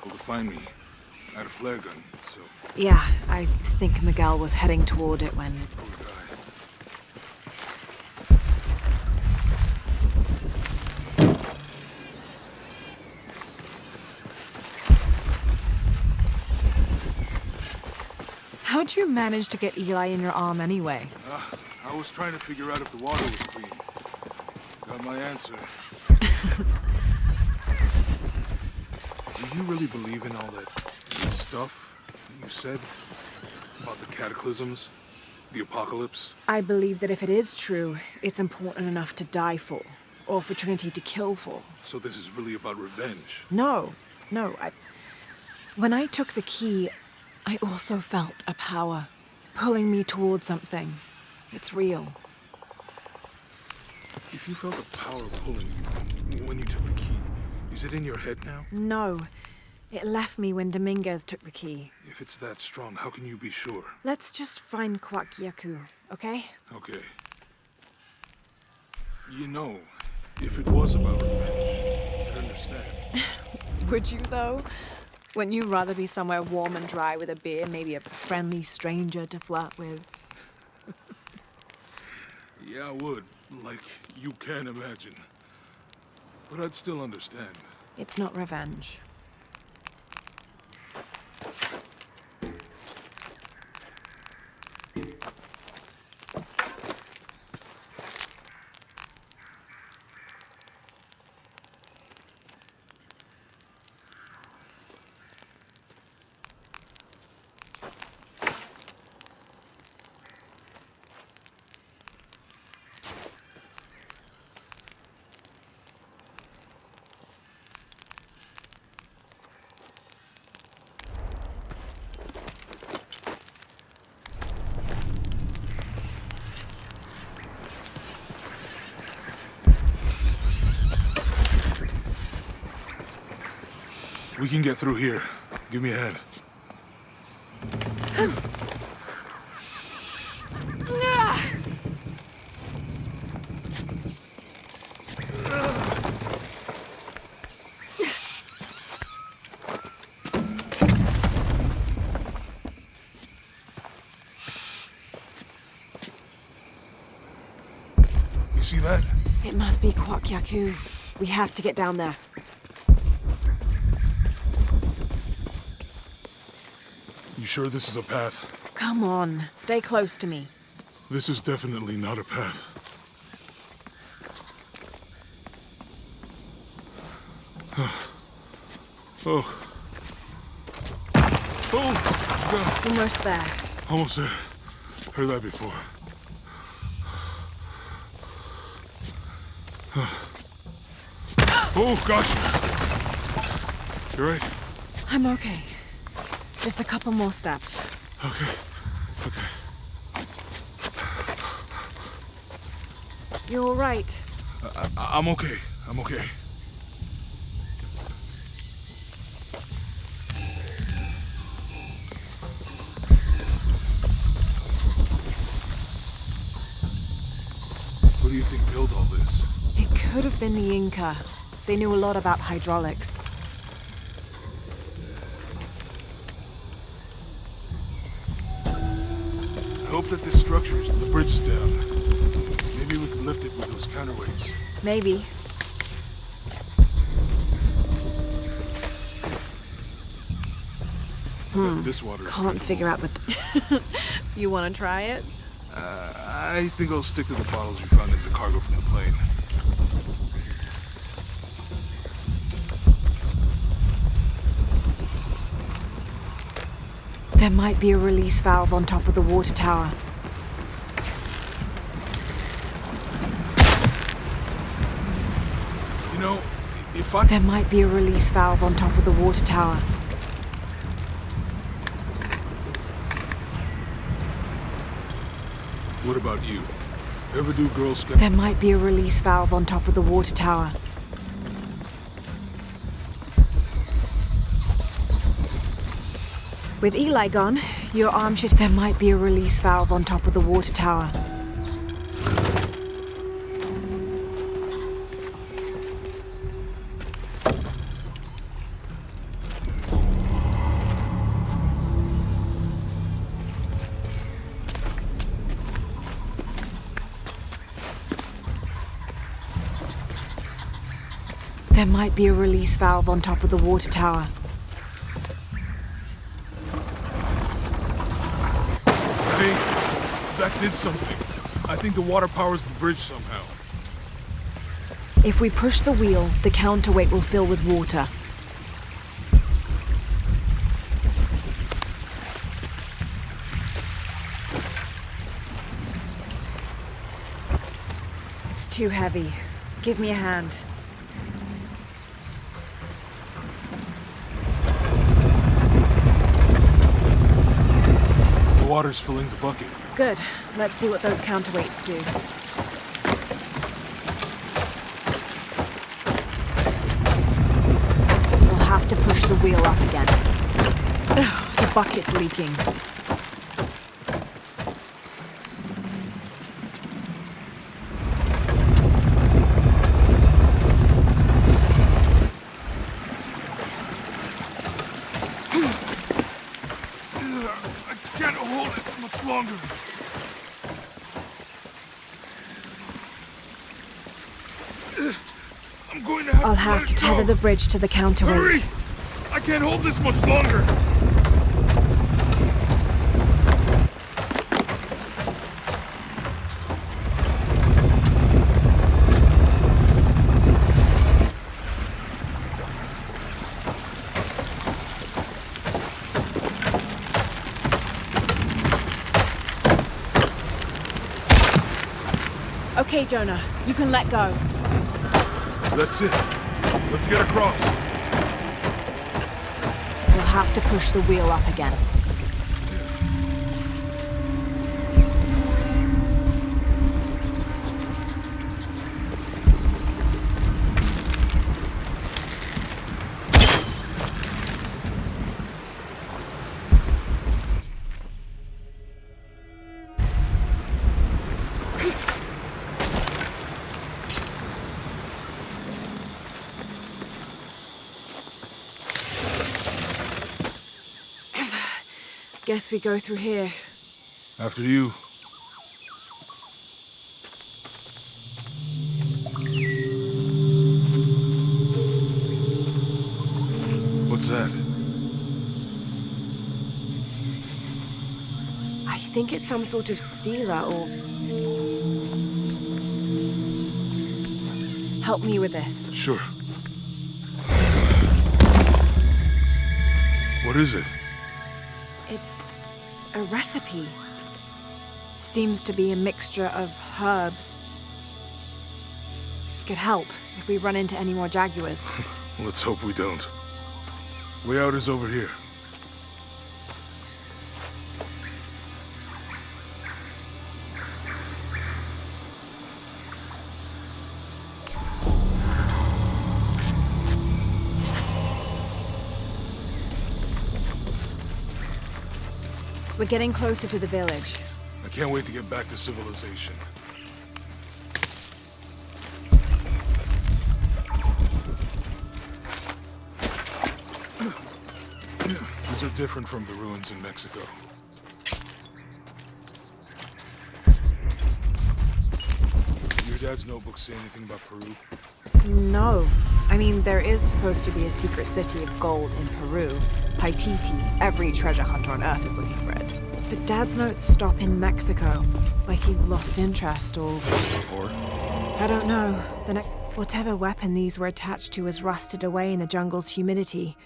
able to find me. I had a flare gun, so... Yeah, I think Miguel was heading toward it when... Poor guy. How'd you manage to get Eli in your arm anyway? I was trying to figure out if the water was clean. Got my answer. Do you really believe in all that stuff that you said? About the cataclysms? The apocalypse? I believe that if it is true, it's important enough to die for. Or for Trinity to kill for. So this is really about revenge? No. When I took the key, I also felt a power pulling me towards something. It's real. If you felt a power pulling you when you took the key, is it in your head now? No. It left me when Dominguez took the key. If it's that strong, how can you be sure? Let's just find Kwakyaku, okay? Okay. You know, if it was about revenge, I'd understand. Would you, though? Wouldn't you rather be somewhere warm and dry with a beer, maybe a friendly stranger to flirt with? Yeah, I would. Like, you can't imagine. But I'd still understand. It's not revenge. We can get through here. Give me a hand. You see that? It must be Kwakyaku. We have to get down there. You sure this is a path? Come on, stay close to me. This is definitely not a path. Oh. Oh, God. Almost there. Almost there. Heard that before. Oh, gotcha. You right? I'm okay. Just a couple more steps. Okay. You're all right. I'm okay. What do you think built all this? It could have been the Inca. They knew a lot about hydraulics. I hope that this structure is... The bridge is down. Maybe we can lift it with those counterweights. Maybe. This water is Can't figure out the... You want to try it? I think I'll stick to the bottles you found in the cargo from the plane. There might be a release valve on top of the water tower. You know, if I... There might be a release valve on top of the water tower. What about you? Ever do Girl Scout? There might be a release valve on top of the water tower. With Eli gone, your arm should... There might be a release valve on top of the water tower. There might be a release valve on top of the water tower. Hey, that did something. I think the water powers the bridge somehow. If we push the wheel, the counterweight will fill with water. It's too heavy. Give me a hand. The water's filling the bucket. Good. Let's see what those counterweights do. We'll have to push the wheel up again. Ugh, the bucket's leaking. I can't hold it much longer. I'm going to have I'll to have let to it tether go. the bridge to the counterweight. Hurry! I can't hold this much longer. Okay, Jonah, you can let go. That's it. Let's get across. We'll have to push the wheel up again. Guess we go through here. After you. What's that? I think it's some sort of sealer or... Help me with this. Sure. What is it? It's a recipe. Seems to be a mixture of herbs. It could help if we run into any more jaguars. Let's hope we don't. Way out is over here. We're getting closer to the village. I can't wait to get back to civilization. These are different from the ruins in Mexico. Your dad's notebook say anything about Peru? No. I mean, there is supposed to be a secret city of gold in Peru. Paititi. Every treasure hunter on Earth is looking for it. But Dad's notes stop in Mexico. Like he lost interest or... Or? I don't know. Whatever weapon these were attached to has rusted away in the jungle's humidity.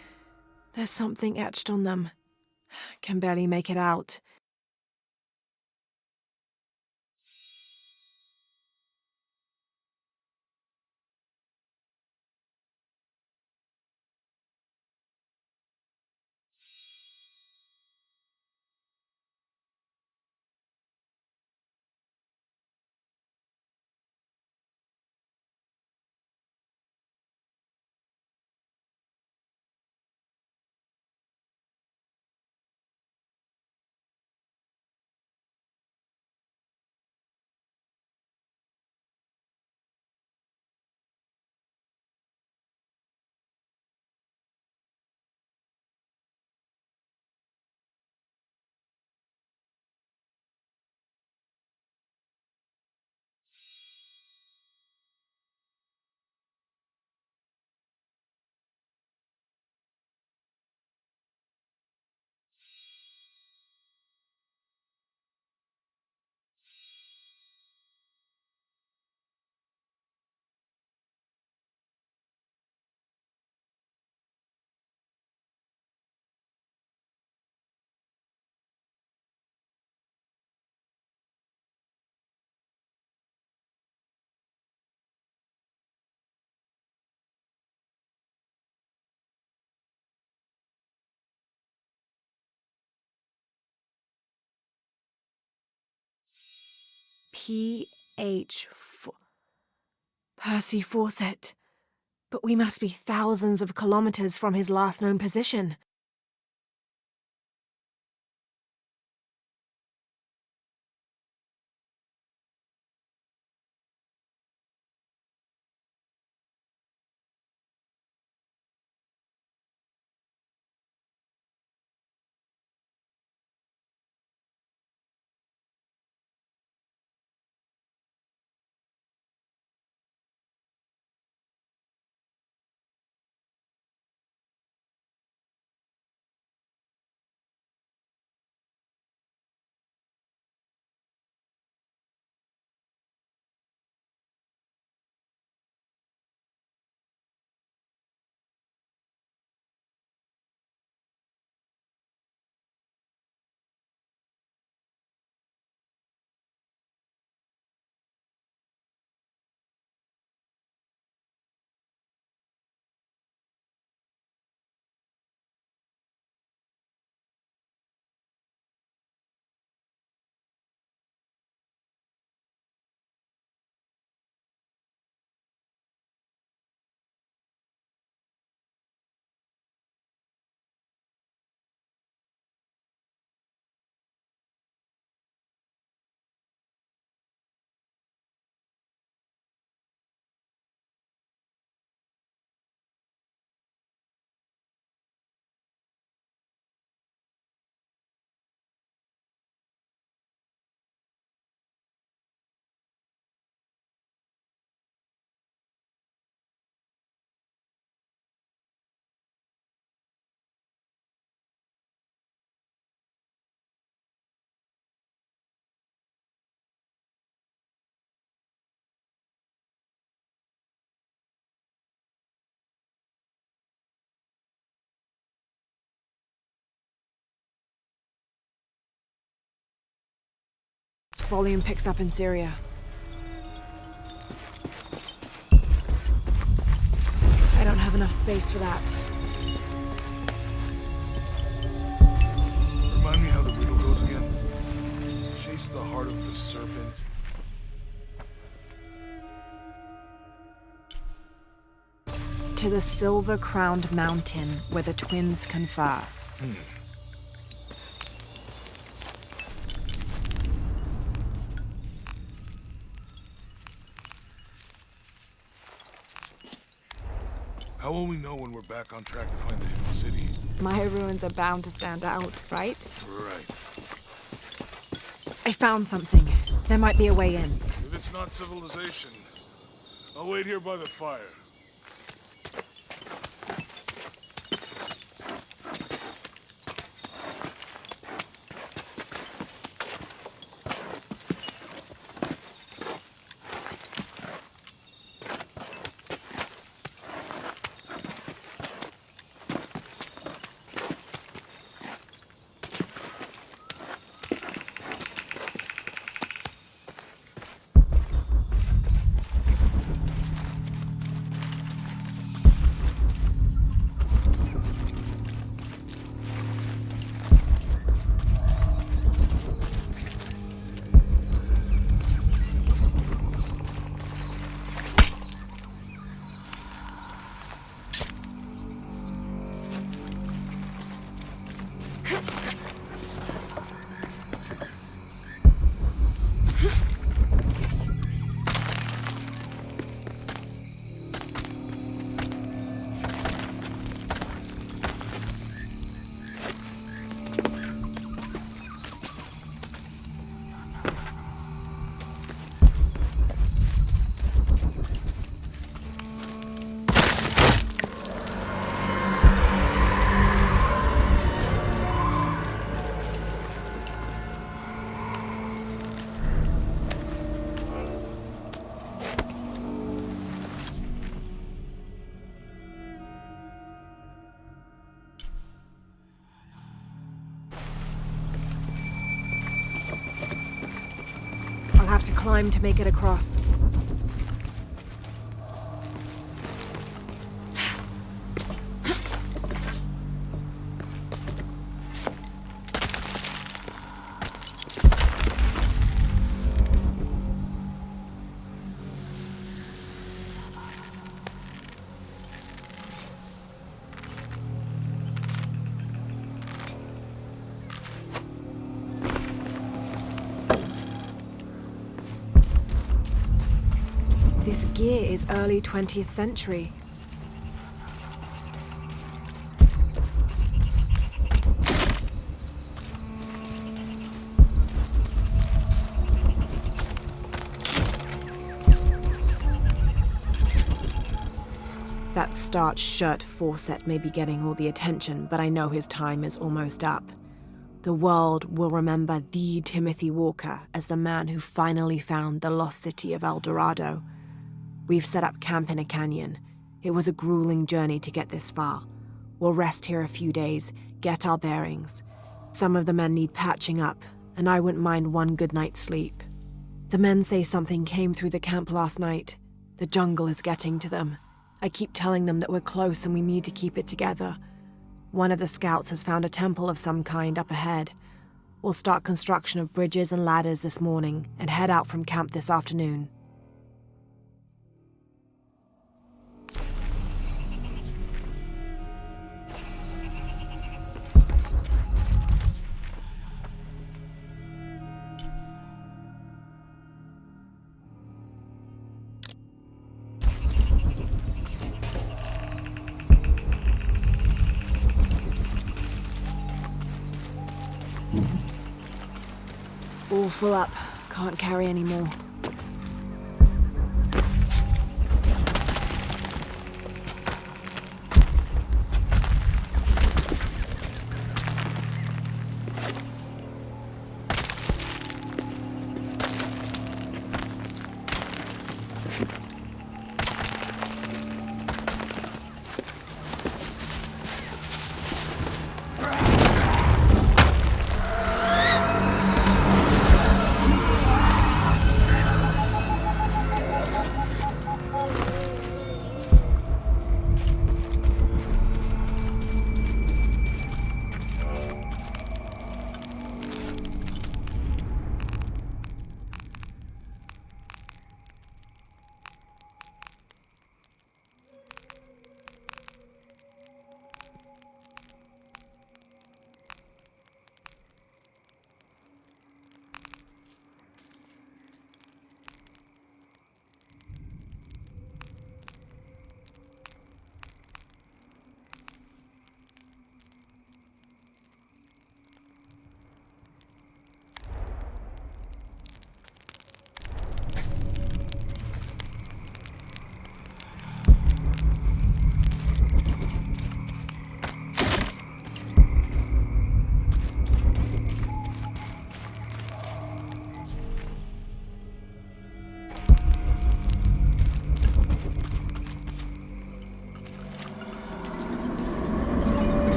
There's something etched on them. Can barely make it out. PH4. Percy Fawcett. But we must be thousands of kilometers from his last known position. This volume picks up in Syria. I don't have enough space for that. Remind me how the riddle goes again. Chase the heart of the serpent. To the silver-crowned mountain where the twins confer. How will we know when we're back on track to find the hidden city? My ruins are bound to stand out, right? Right. I found something. There might be a way in. If it's not civilization, I'll wait here by the fire. I'll have to climb to make it across. This gear is early 20th century. That starched shirt Fawcett may be getting all the attention, but I know his time is almost up. The world will remember the Timothy Walker as the man who finally found the lost city of El Dorado. We've set up camp in a canyon. It was a grueling journey to get this far. We'll rest here a few days, get our bearings. Some of the men need patching up, and I wouldn't mind one good night's sleep. The men say something came through the camp last night. The jungle is getting to them. I keep telling them that we're close and we need to keep it together. One of the scouts has found a temple of some kind up ahead. We'll start construction of bridges and ladders this morning and head out from camp this afternoon. All full up. Can't carry any more.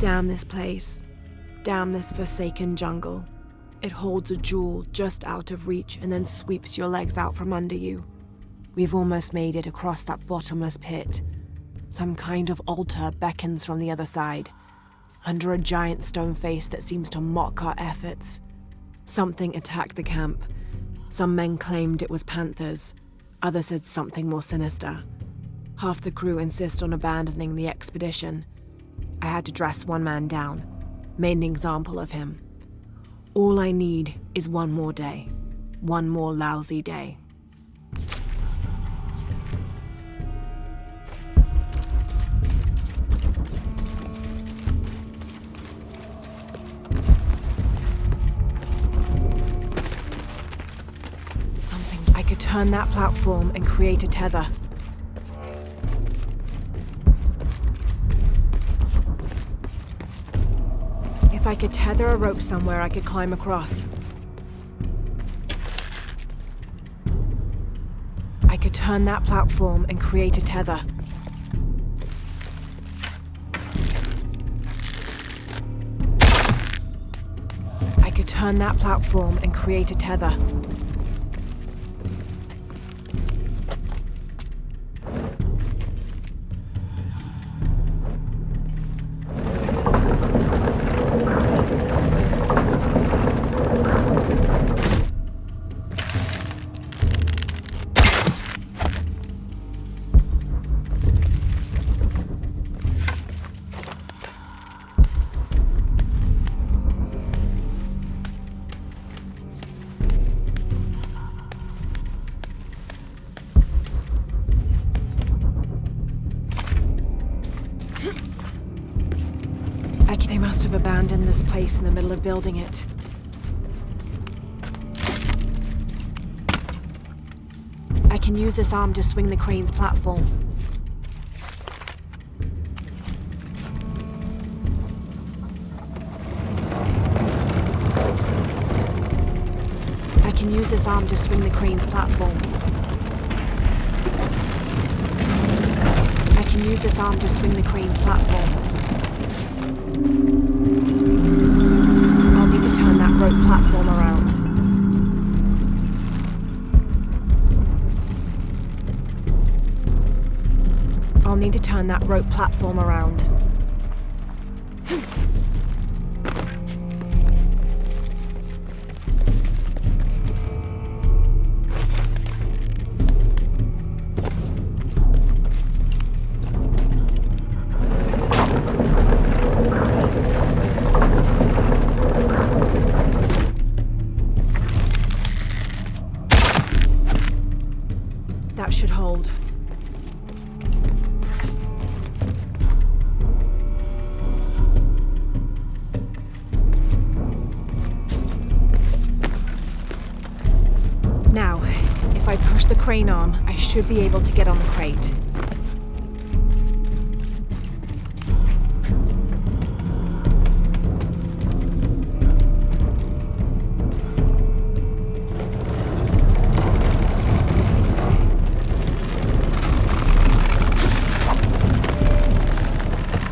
Damn this place. Damn this forsaken jungle. It holds a jewel just out of reach and then sweeps your legs out from under you. We've almost made it across that bottomless pit. Some kind of altar beckons from the other side, under a giant stone face that seems to mock our efforts. Something attacked the camp. Some men claimed it was panthers. Others said something more sinister. Half the crew insist on abandoning the expedition. I had to dress one man down, made an example of him. All I need is one more day. One more lousy day. I could turn that platform and create a tether. If I could tether a rope somewhere, I could climb across. I could turn that platform and create a tether. I could turn that platform and create a tether. They must have abandoned this place in the middle of building it. I can use this arm to swing the crane's platform. I can use this arm to swing the crane's platform. I can use this arm to swing the crane's platform. I'll need to turn that rope platform around. I'll need to turn that rope platform around. That should hold. Now, if I push the crane arm, I should be able to get on the crate.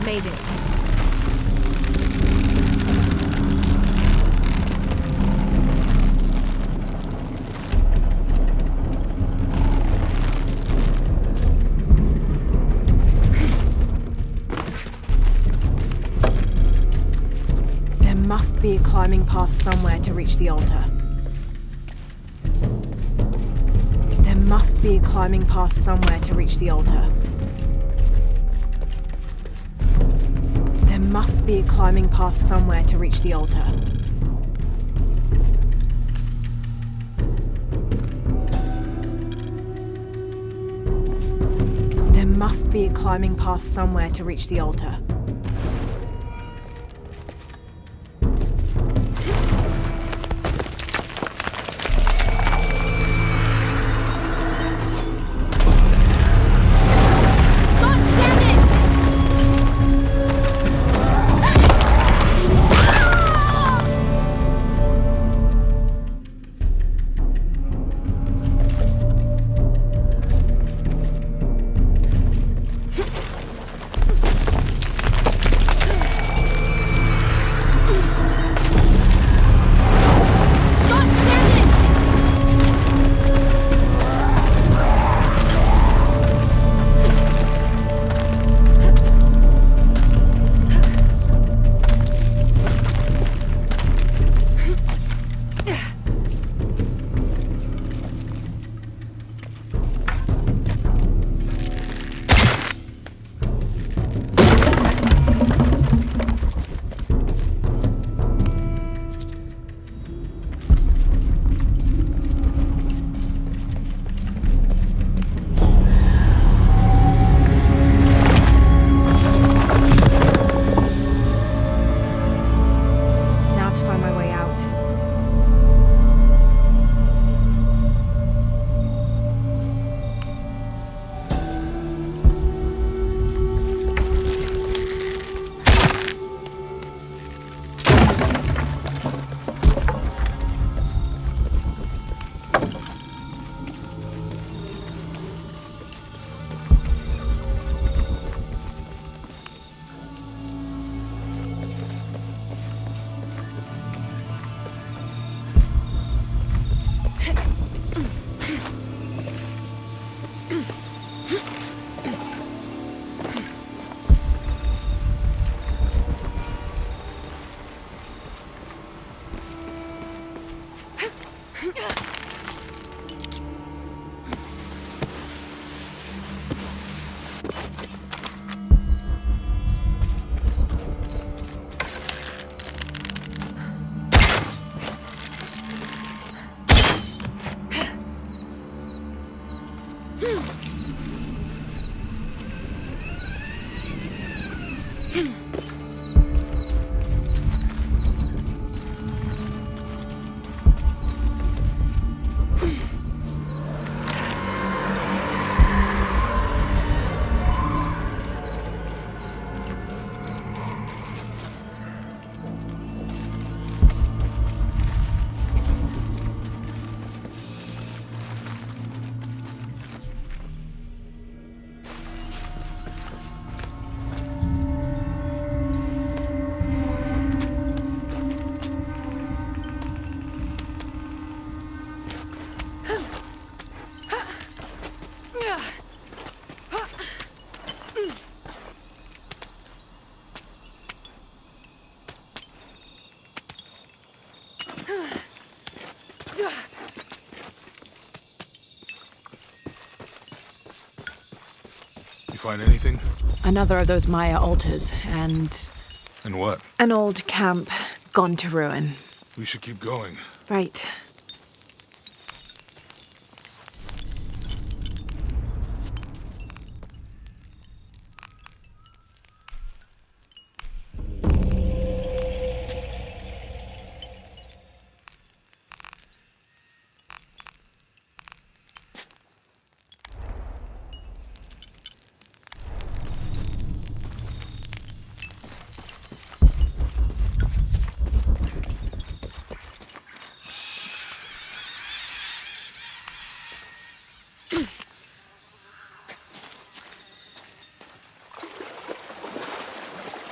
Made it. There must be a climbing path somewhere to reach the altar. There must be a climbing path somewhere to reach the altar. There must be a climbing path somewhere to reach the altar. There must be a climbing path somewhere to reach the altar. You find anything? Another of those Maya altars, and And what? an old camp gone to ruin. We should keep going. Right.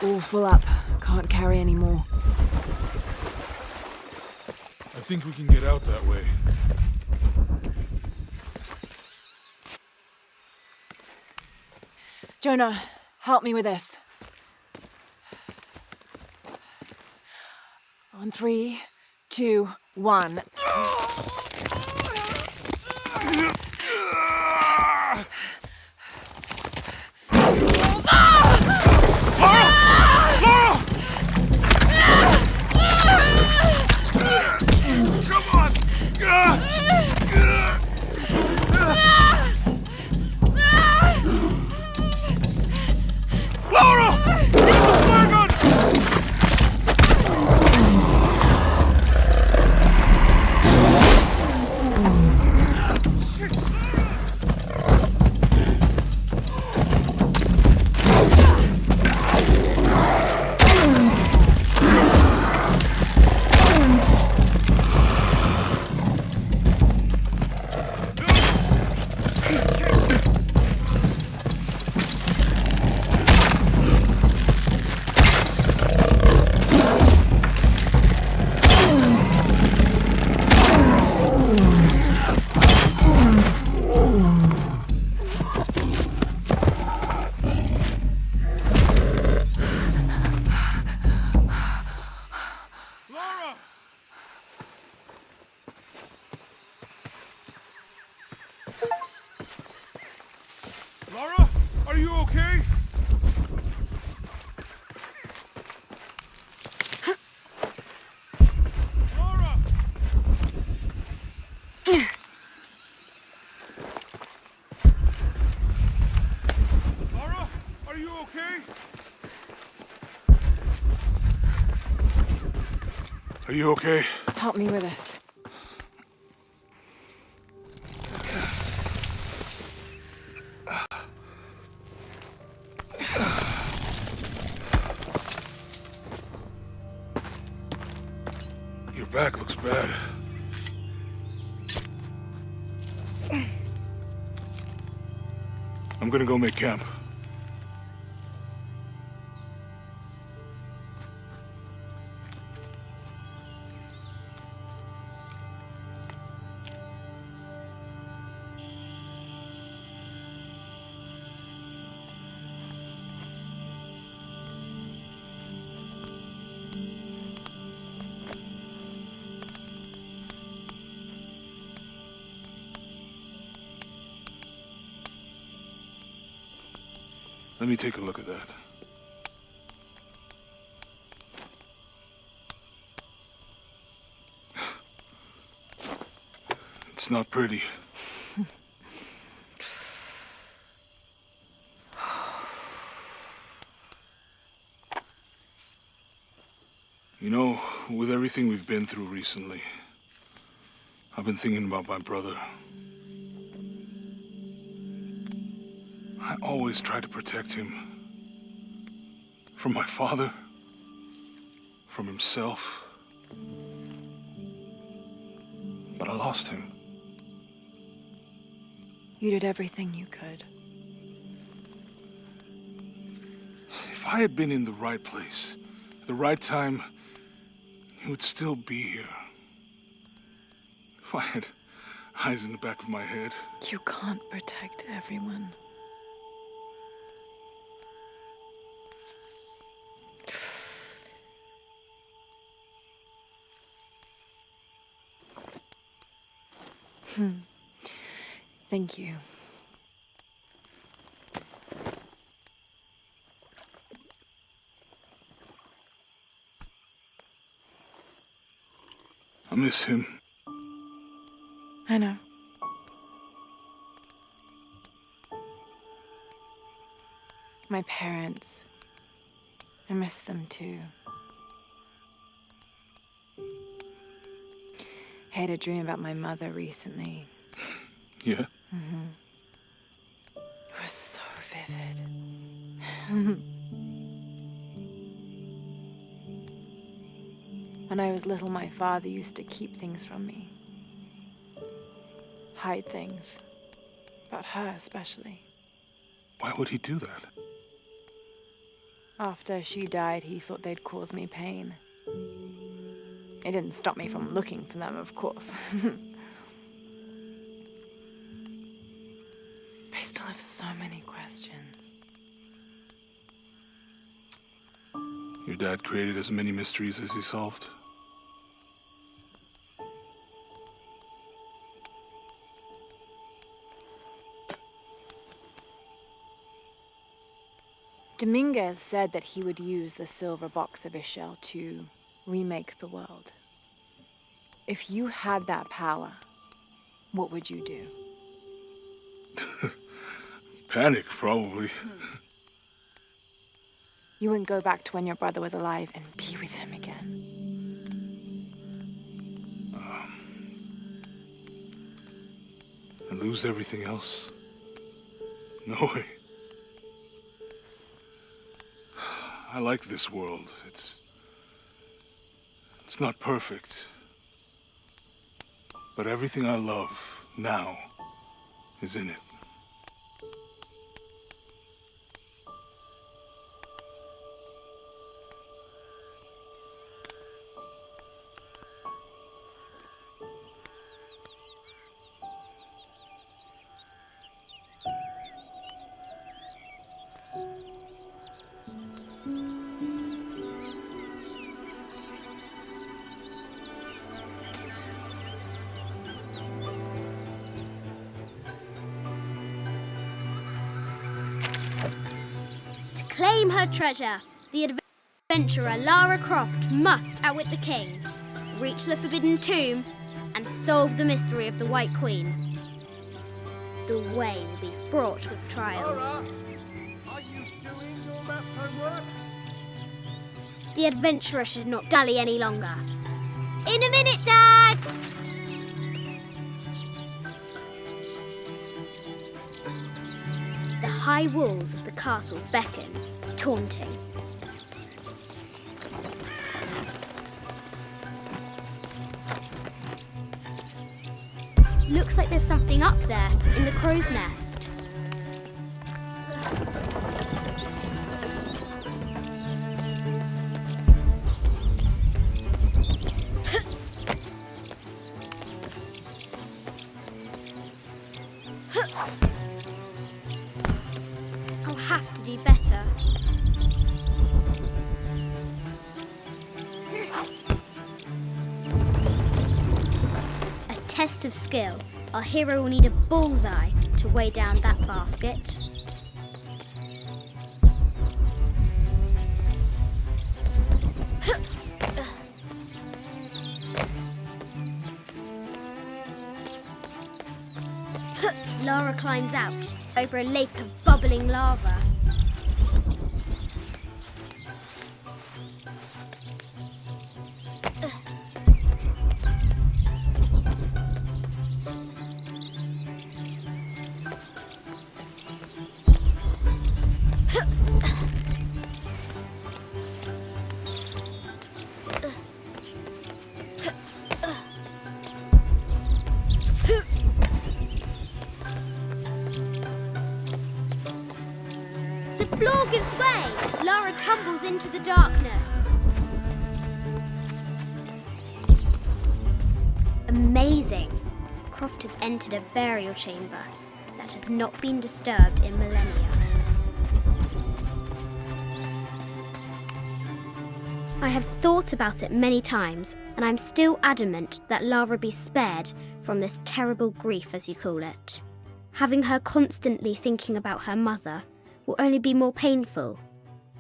All full up. Can't carry any more. I think we can get out that way. Jonah, help me with this. On 3, 2, 1. Lara, are you okay? Lara! Lara, are you okay? Are you okay? Help me with this. Your back looks bad. I'm gonna go make camp. Let me take a look at that. It's not pretty. You know, with everything we've been through recently, I've been thinking about my brother. I always try to protect him. From my father. From himself. But I lost him. You did everything you could. If I had been in the right place, at the right time, he would still be here. If I had eyes in the back of my head. You can't protect everyone. Thank you. I miss him. I know. My parents. I miss them too. I had a dream about my mother recently. Yeah? It was so vivid. When I was little, my father used to keep things from me. Hide things. About her, especially. Why would he do that? After she died, he thought they'd cause me pain. It didn't stop me from looking for them, of course. I still have so many questions. Your dad created as many mysteries as he solved. Dominguez said that he would use the silver box of his shell to remake the world. If you had that power, what would you do? Panic, probably. You wouldn't go back to when your brother was alive and be with him again. And lose everything else? No way. I like this world. It's not perfect. But everything I love now is in it. Claim her treasure. The adventurer Lara Croft must outwit the king, reach the forbidden tomb, and solve the mystery of the White Queen. The way will be fraught with trials. Lara, are you doing your maths homework? The adventurer should not dally any longer. In a minute, Dad! The high walls of the castle beckon, taunting. Looks like there's something up there in the crow's nest. I'll have to do better. A test of skill. Our hero will need a bullseye to weigh down that basket. Lara climbs out over a lake of bubbling lava. The floor gives way. Lara tumbles into the darkness. Amazing. Croft has entered a burial chamber that has not been disturbed in millennia. I have thought about it many times, and I'm still adamant that Lara be spared from this terrible grief, as you call it. Having her constantly thinking about her mother will only be more painful.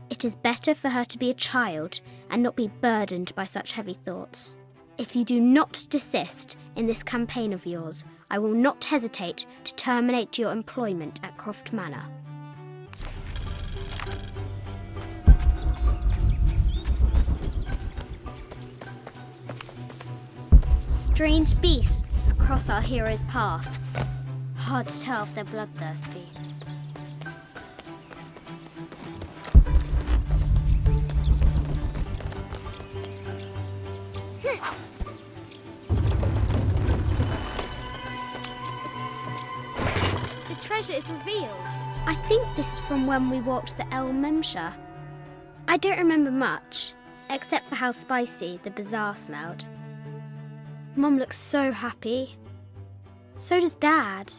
It is better for her to be a child and not be burdened by such heavy thoughts. If you do not desist in this campaign of yours, I will not hesitate to terminate your employment at Croft Manor. Strange beasts cross our hero's path. Hard to tell if they're bloodthirsty. The treasure is revealed. I think this is from when we walked the El Memsha. I don't remember much, except for how spicy the bazaar smelled. Mum looks so happy. So does Dad.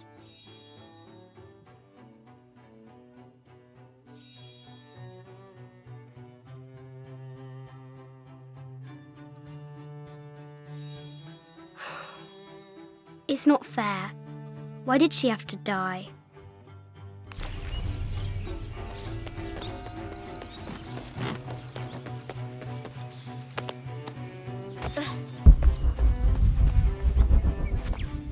It's not fair. Why did she have to die?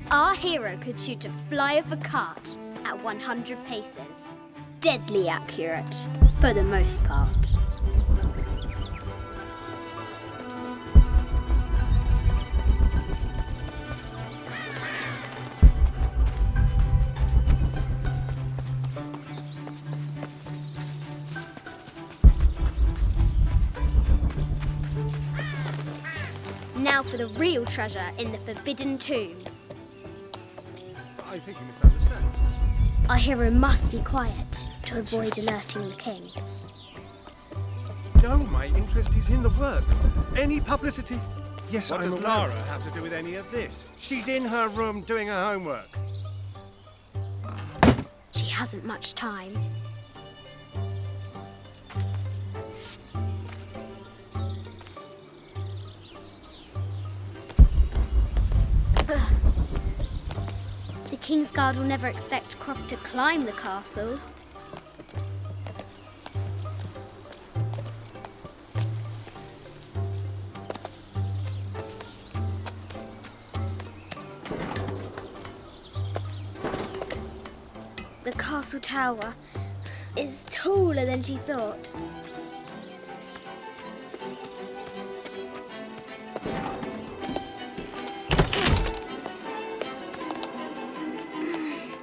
Our hero could shoot a fly of a cart at 100 paces. Deadly accurate, for the most part. Now for the real treasure in the Forbidden Tomb. I think you misunderstand. Our hero must be quiet to avoid alerting the king. No, my interest is in the work. Any publicity? Yes, What I'm does aware. Lara have to do with any of this? She's in her room doing her homework. She hasn't much time. The King's Guard will never expect Croft to climb the castle. The castle tower is taller than she thought.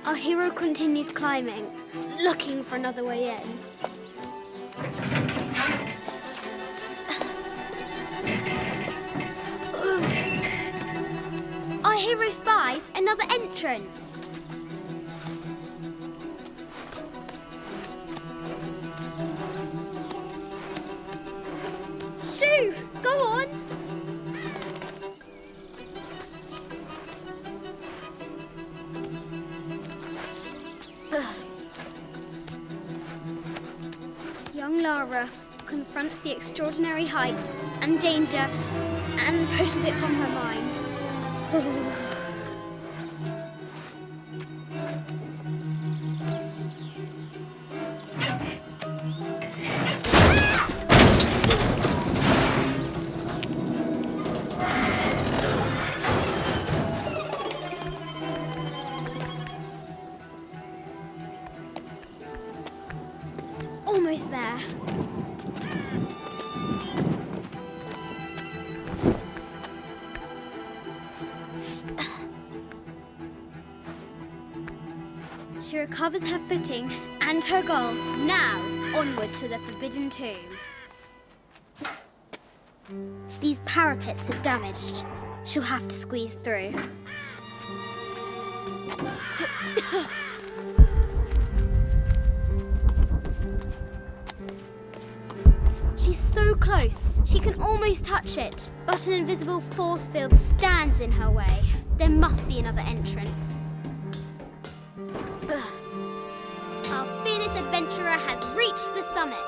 Our hero continues climbing, looking for another way in. Our hero spies another entrance. Shoo! Go on! Young Lara confronts the extraordinary height and danger and pushes it from her mind. almost there. She recovers her footing and her goal. Now, onward to the Forbidden Tomb. These parapets are damaged. She'll have to squeeze through. She's so close, she can almost touch it, but an invisible force field stands in her way. There must be another entrance. Our fearless adventurer has reached the summit.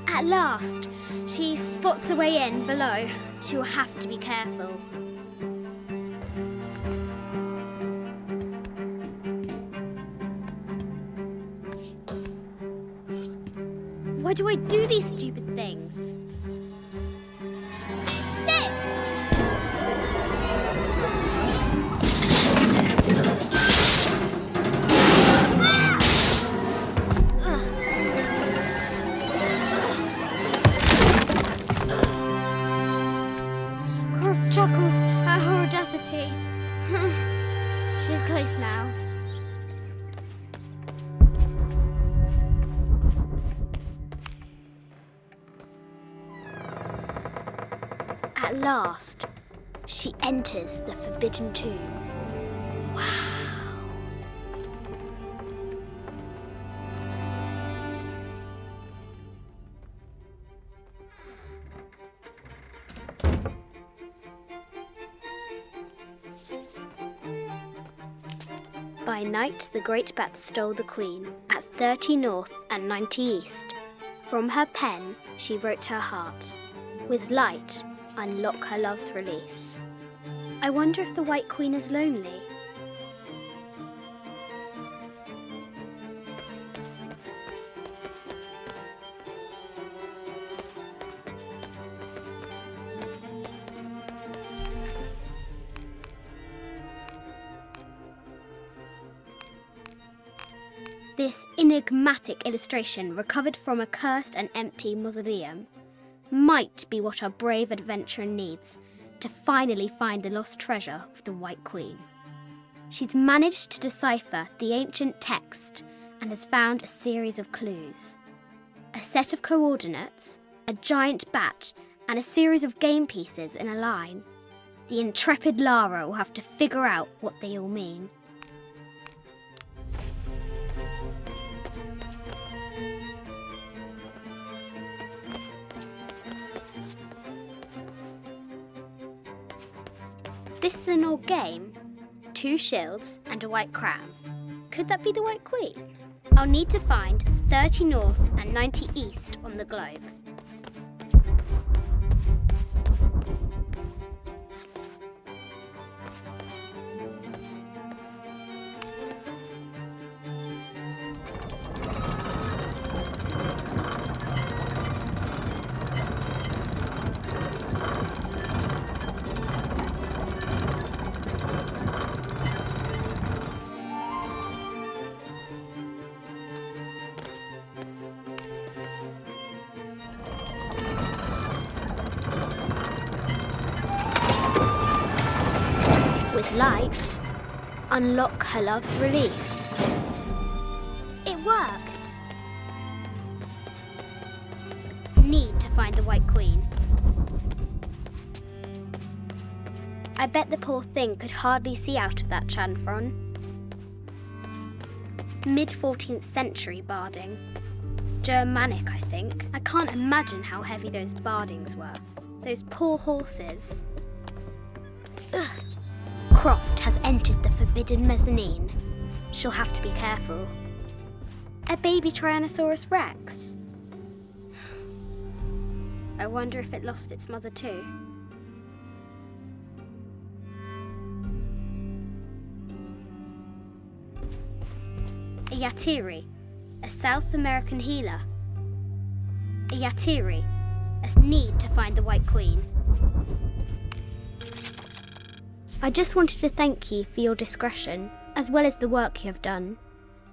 At last, she spots a way in below. She will have to be careful. Why do I do these stupid things? Shit! Chuckles at her audacity. She's close now. At last, she enters the Forbidden Tomb. Wow. By night, the great bat stole the queen at 30 north and 90 east. From her pen, she wrote her heart. With light, unlock her love's release. I wonder if the White Queen is lonely. This enigmatic illustration, recovered from a cursed and empty mausoleum, might be what our brave adventurer needs to finally find the lost treasure of the White Queen. She's managed to decipher the ancient text and has found a series of clues. A set of coordinates, a giant bat, and a series of game pieces in a line. The intrepid Lara will have to figure out what they all mean. This is an old game. 2 shields and a white crown. Could that be the White Queen? I'll need to find 30 north and 90 east on the globe. Light, unlock her love's release. It worked. Need to find the White Queen. I bet the poor thing could hardly see out of that chanfron. Mid-14th century barding. Germanic, I think. I can't imagine how heavy those bardings were. Those poor horses. Ugh. Croft has entered the forbidden mezzanine. She'll have to be careful. A baby Tyrannosaurus Rex. I wonder if it lost its mother too. A yatiri, a South American healer. A yatiri, a need to find the White Queen. I just wanted to thank you for your discretion, as well as the work you have done.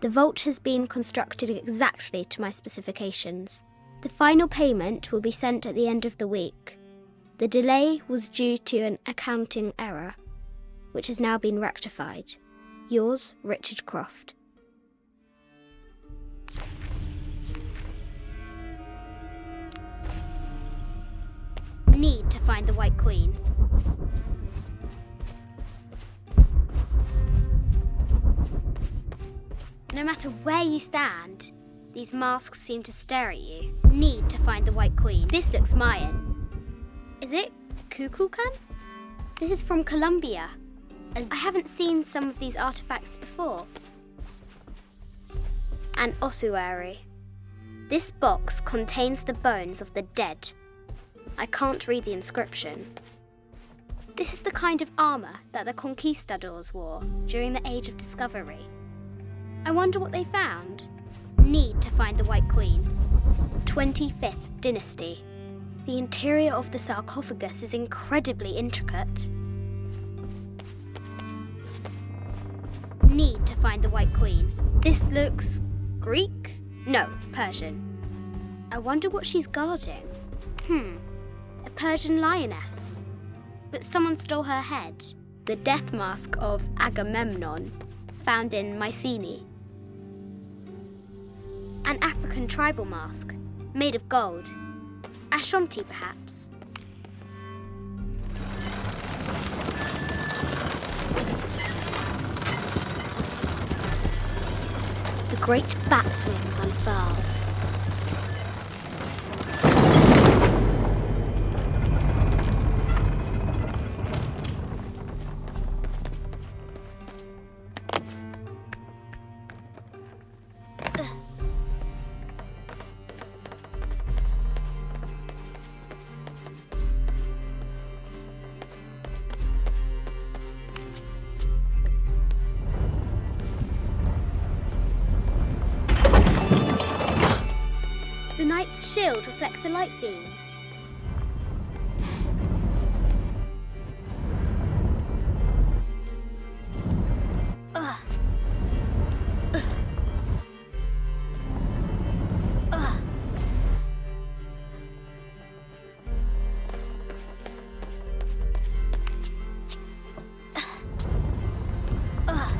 The vault has been constructed exactly to my specifications. The final payment will be sent at the end of the week. The delay was due to an accounting error, which has now been rectified. Yours, Richard Croft. Need to find the White Queen. No matter where you stand, these masks seem to stare at you. Need to find the White Queen. This looks Mayan. Is it Kukulkan? This is from Colombia, as I haven't seen some of these artifacts before. An ossuary. This box contains the bones of the dead. I can't read the inscription. This is the kind of armour that the conquistadors wore during the Age of Discovery. I wonder what they found. Need to find the White Queen. 25th Dynasty. The interior of the sarcophagus is incredibly intricate. Need to find the White Queen. This looks Greek? No, Persian. I wonder what she's guarding. A Persian lioness. But someone stole her head. The death mask of Agamemnon, found in Mycenae. An African tribal mask, made of gold. Ashanti, perhaps. The great bat's wings unfurl. The knight's shield reflects the light beam. Ugh. Ugh. Ugh. Ugh.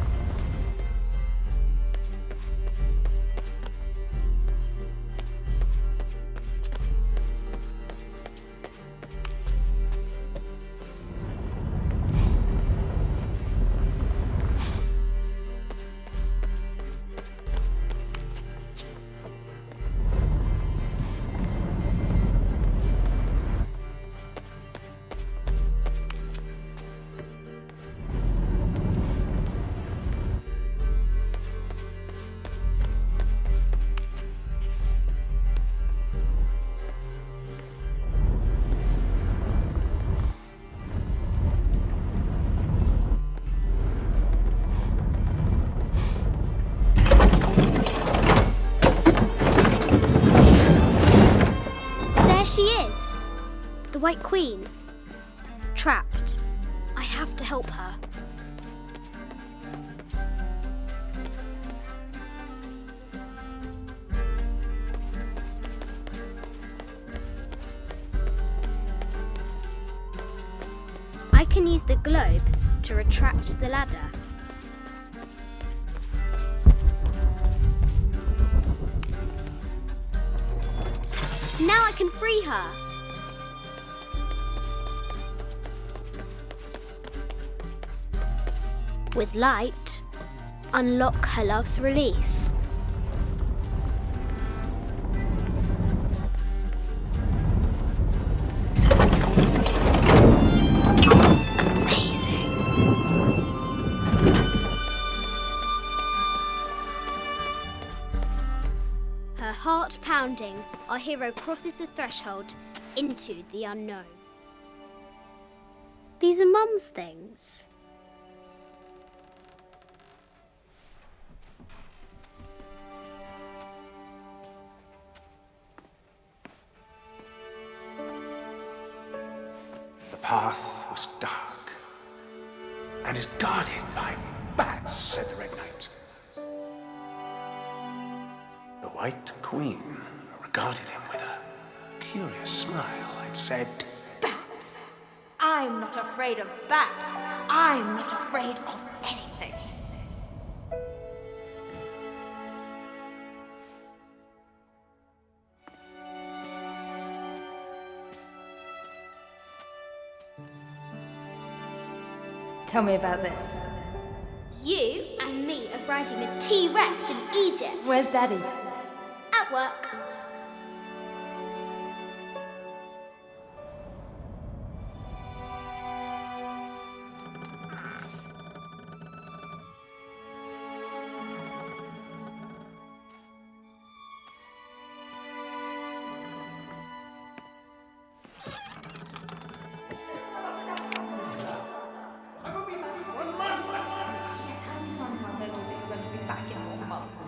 She is! The White Queen. Trapped. I have to help her. I can use the globe to retract the ladder. Now I can free her. With light, unlock her love's release. Amazing. Her heart pounding, our hero crosses the threshold into the unknown. These are Mum's things. path was dark and is guarded by bats, said the Red Knight. The White Queen regarded him with a curious smile and said, Bats? I'm not afraid of bats. I'm not afraid of anything. Tell me about this. You and me are riding a T-Rex in Egypt. Where's Daddy? At work.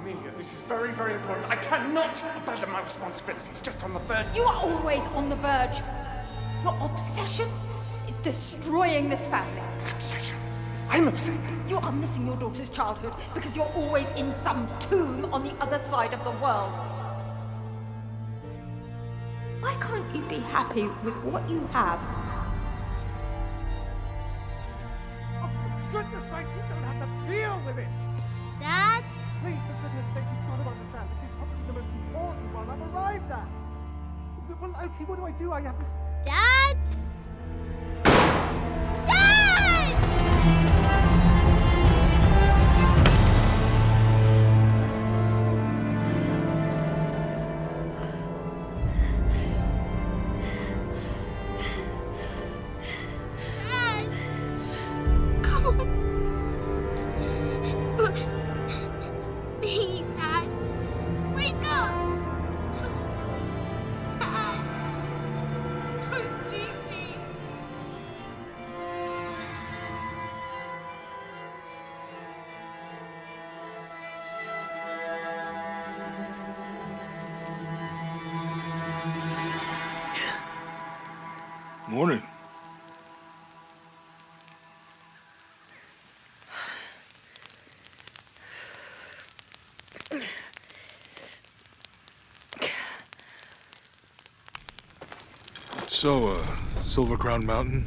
Amelia, this is very, very important. I cannot abandon my responsibilities just on the verge. You are always on the verge. Your obsession is destroying this family. Obsession? I'm upset. You are missing your daughter's childhood because you're always in some tomb on the other side of the world. Why can't you be happy with what you have? Oh, for goodness sake, you don't have to deal with it. Dad? Please, for goodness sake, you've got to understand. This is probably the most important one I've arrived at. Well, okay, what do? I have to... Dad? Dad! Dad! Come on. Please, Dad. Wake up. Dad. Don't leave me. Morning. So, Silver Crown Mountain,